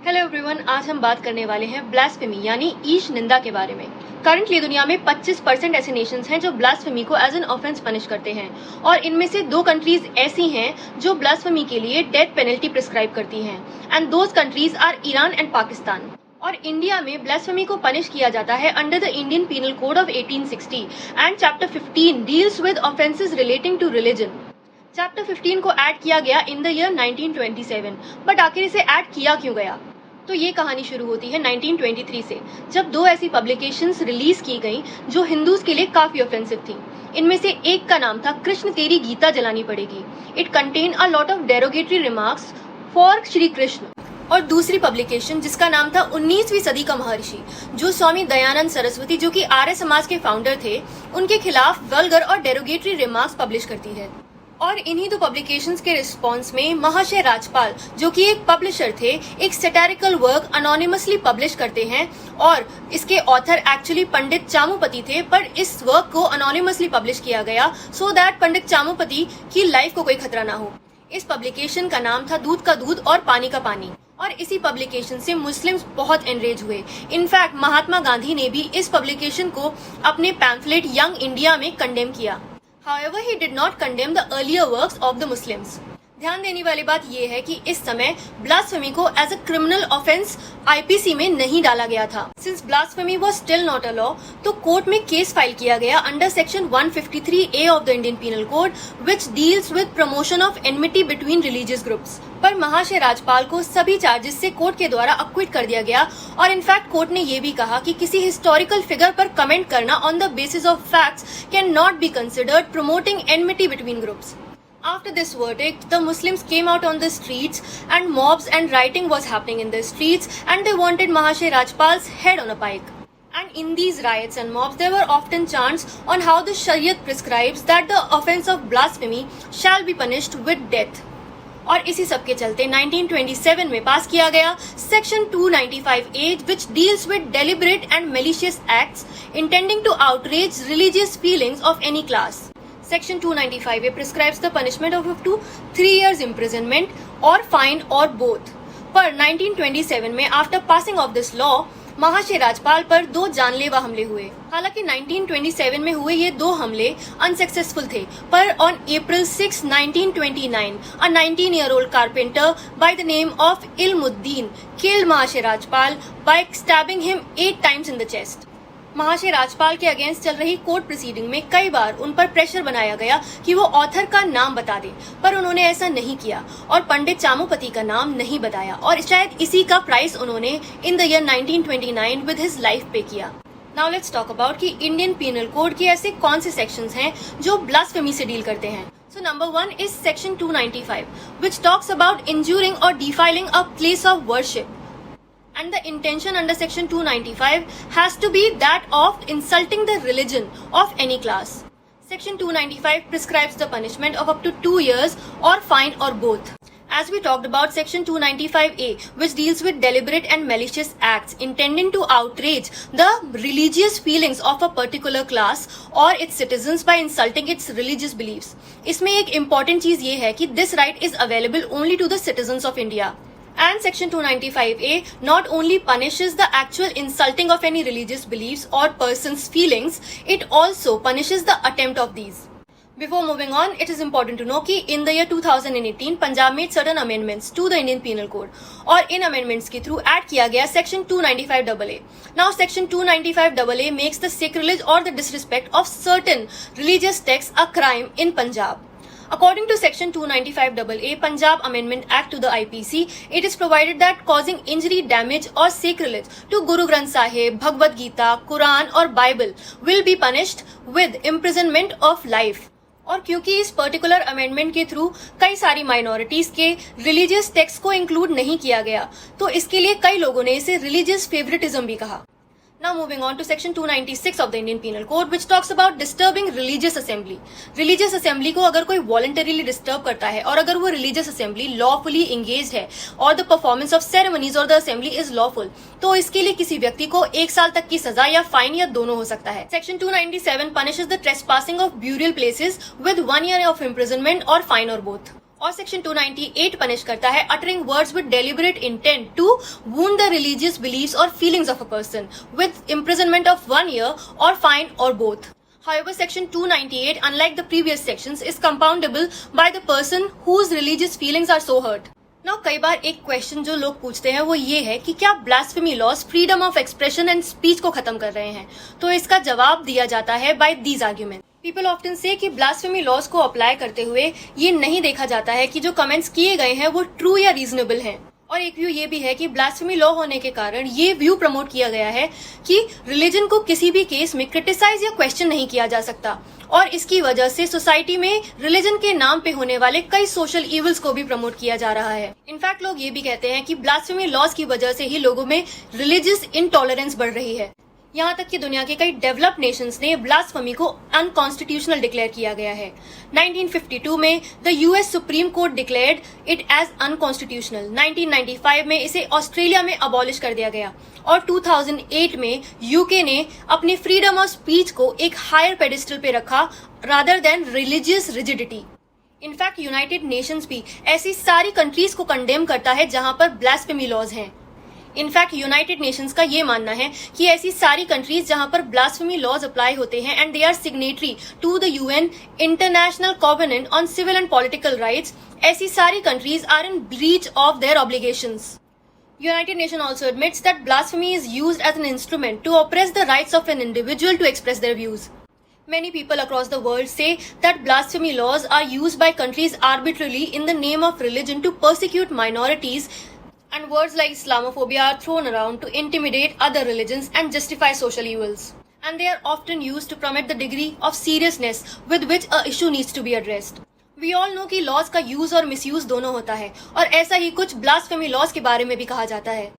Hello everyone, आज हम बात करने वाले हैं ब्लास्फेमी यानी ईश निंदा के बारे में। करंटली दुनिया में 25% ऐसे नेशंस हैं जो ब्लास्फेमी को एज एन ऑफेंस पनिश करते हैं और इनमें से 2 कंट्रीज ऐसी हैं जो ब्लास्फेमी के लिए डेथ पेनल्टी प्रिस्क्राइब करती हैं and those countries are Iran and Pakistan. और इंडिया में ब्लास्फेमी को पनिश किया जाता है under the Indian penal code of 1860 and chapter 15 deals with offences relating to religion. Chapter 15 को ऐड किया गया इन द ईयर 1927, बट आखिर इसे ऐड किया क्यों गया? तो ये कहानी शुरू होती है 1923 से, जब 2 ऐसी पब्लिकेशंस रिलीज की गई जो हिंदूज के लिए काफी ऑफेंसिव थी। इनमें से एक का नाम था कृष्ण तेरी गीता जलानी पड़ेगी। It contain a lot of derogatory remarks for Shri Krishna. और दूसरी पब्लिकेशन जिसका नाम था 19वीं सदी का महर्षि, जो स्वामी दयानंद सरस्वती जो कि आर्य समाज के फाउंडर थे, उनके खिलाफ वल्गर और डेरोगेटरी रिमार्क्स पब्लिश करती है। और इन्हीं 2 पब्लिकेशंस के रिस्पॉन्स में महाशय राजपाल जो कि एक पब्लिशर थे, एक सैटारिकल वर्क अनोनिमसली पब्लिश करते हैं और इसके ऑथर एक्चुअली पंडित चामुपति थे, पर इस वर्क को अनोनिमसली पब्लिश किया गया सो दैट पंडित चामुपति की लाइफ को कोई खतरा ना हो। इस पब्लिकेशन का नाम था दूध का दूध और पानी का पानी। और इसी पब्लिकेशन से मुस्लिम्स बहुत एनरेज हुए। इनफैक्ट महात्मा गांधी ने भी इस पब्लिकेशन को अपने पैम्फलेट यंग इंडिया में कंडेम किया। However, he did not condemn the earlier works of the Muslims. ध्यान देने वाली बात यह है कि इस समय ब्लास्फेमी को as a criminal offence IPC में नहीं डाला गया था। Since blasphemy was still not a law, तो कोर्ट में केस फाइल किया गया under section 153A of the Indian penal code which deals with promotion of enmity between religious groups. पर महाशय राजपाल को सभी चार्जेस से कोर्ट के द्वारा अक्विट कर दिया गया और इनफैक्ट कोर्ट ने यह भी कहा कि किसी हिस्टोरिकल फिगर पर कमेंट करना on the basis of facts can not be considered promoting enmity between groups. After this verdict, the Muslims came out on the streets and mobs and rioting was happening in the streets and they wanted Mahashay Rajpal's head on a pike. And in these riots and mobs, there were often chants on how the Shariat prescribes that the offense of blasphemy shall be punished with death. और इसी सब के चलते 1927 में पास किया गया section 295A which deals with deliberate and malicious acts intending to outrage religious feelings of any class. Section 295A prescribes the punishment of up to 3 years imprisonment or fine or both. पर 1927 में after passing of this law महाशय राजपाल पर 2 जानलेवा हमले हुए। हालांकि 1927 में हुए ये 2 हमले अनसक्सेसफुल थे, पर on April 6, 1929, a 19-year-old carpenter by the name of Ilmuddin killed Mahashay Rajpal by stabbing him 8 times in the chest. महाशय राजपाल के अगेंस्ट चल रही कोर्ट प्रोसीडिंग में कई बार उन पर प्रेशर बनाया गया कि वो ऑथर का नाम बता दे, पर उन्होंने ऐसा नहीं किया और पंडित चामुपति का नाम नहीं बताया और शायद इसी का प्राइस उन्होंने in the year 1929 with his life पे किया। नाउ लेट्स टॉक अबाउट कि इंडियन पीनल कोड के ऐसे कौन से सेक्शंस हैं जो ब्लास्फेमी से डील करते हैं। So number 1 is section 295 which talks about injuring or defiling a place of worship. And the intention under section 295 has to be that of insulting the religion of any class. Section 295 prescribes the punishment of up to 2 years or fine or both. As we talked about section 295A which deals with deliberate and malicious acts intending to outrage the religious feelings of a particular class or its citizens by insulting its religious beliefs. इसमें एक important चीज ये है कि this right is available only to the citizens of India. And section 295A not only punishes the actual insulting of any religious beliefs or person's feelings, it also punishes the attempt of these. Before moving on, it is important to know कि in the year 2018 Punjab made certain amendments to the Indian Penal Code और इन amendments के through add किया गया section 295AA. Now section 295AA makes the sacrilege or the disrespect of certain religious texts a crime in Punjab. According to section 295AA Punjab Amendment Act to the IPC, it is provided that causing injury, damage or sacrilege to Guru Granth Sahib, Bhagavad Gita, Quran or Bible will be punished with imprisonment of life. और क्योंकि इस particular amendment के through कई सारी minorities के religious text को include नहीं किया गया, तो इसके लिए कई लोगों ने इसे रिलीजियस फेवरेटिज्म भी कहा। Now moving on to section 296 of the Indian Penal Code which talks about disturbing religious assembly. Religious assembly को अगर कोई voluntarily disturb करता है और अगर वो religious assembly lawfully engaged है और the performance of ceremonies or the assembly is lawful, तो इसके लिए किसी व्यक्ति को 1 साल तक की सजा या फाइन या दोनों हो सकता है। Section 297 punishes the trespassing of burial places with 1 year of imprisonment or fine or both. और सेक्शन 298 पनिश करता है uttering words with deliberate intent to wound the religious beliefs or feelings of a person with imprisonment of 1 year or fine or both. However, section 298, unlike the previous sections, is compoundable by the person whose religious feelings are so hurt. Now, कई बार एक question जो लोग पूछते हैं वो ये है कि क्या blasphemy laws freedom of expression and speech को खत्म कर रहे हैं? तो इसका जवाब दिया जाता है by these argument. People often say कि ब्लास्फेमी लॉज को अप्लाई करते हुए ये नहीं देखा जाता है कि जो कमेंट्स किए गए हैं वो ट्रू या रीजनेबल हैं। और एक व्यू ये भी है कि ब्लास्फेमी लॉ होने के कारण ये व्यू प्रमोट किया गया है कि रिलीजन को किसी भी केस में क्रिटिसाइज या क्वेश्चन नहीं किया जा सकता, और इसकी वजह से सोसाइटी में रिलीजन के नाम पे होने वाले कई सोशल इवल्स को भी प्रमोट किया जा रहा है। इनफैक्ट लोग ये भी कहते हैं कि ब्लास्फेमी लॉज की वजह से ही लोगों में रिलीजियस इनटॉलरेंस बढ़ रही है। यहाँ तक कि दुनिया के कई डेवलप्ड नेशंस ने ब्लास्फेमी को अनकॉन्स्टिट्यूशनल डिक्लेयर किया गया है। 1952 में the US supreme court declared it as unconstitutional. 1995 में इसे ऑस्ट्रेलिया में अबॉलिश कर दिया गया और 2008 में यूके ने अपनी फ्रीडम ऑफ स्पीच को एक हायर पेडिस्टल पे रखा rather than religious rigidity. In fact United Nations भी ऐसी सारी कंट्रीज को कंडेम करता है जहां पर ब्लास्फेमी लॉज हैं। इनफैक्ट यूनाइटेड नेशंस का ये मानना है कि ऐसी सारी कंट्रीज जहां पर ब्लास्फेमी लॉज अप्लाई होते हैं and they are signatory to the UN international covenant on civil and political rights, ऐसी सारी countries are in breach of their obligations. United Nations also admits that blasphemy is used as an instrument to oppress the rights of an individual to express their views. Many people across the world say that blasphemy laws are used by countries arbitrarily in the name of religion to persecute minorities, and words like Islamophobia are thrown around to intimidate other religions and justify social evils. And they are often used to promote the degree of seriousness with which a issue needs to be addressed. We all know कि laws का use और misuse दोनों होता है, और ऐसा ही कुछ blasphemy laws के बारे में भी कहा जाता है।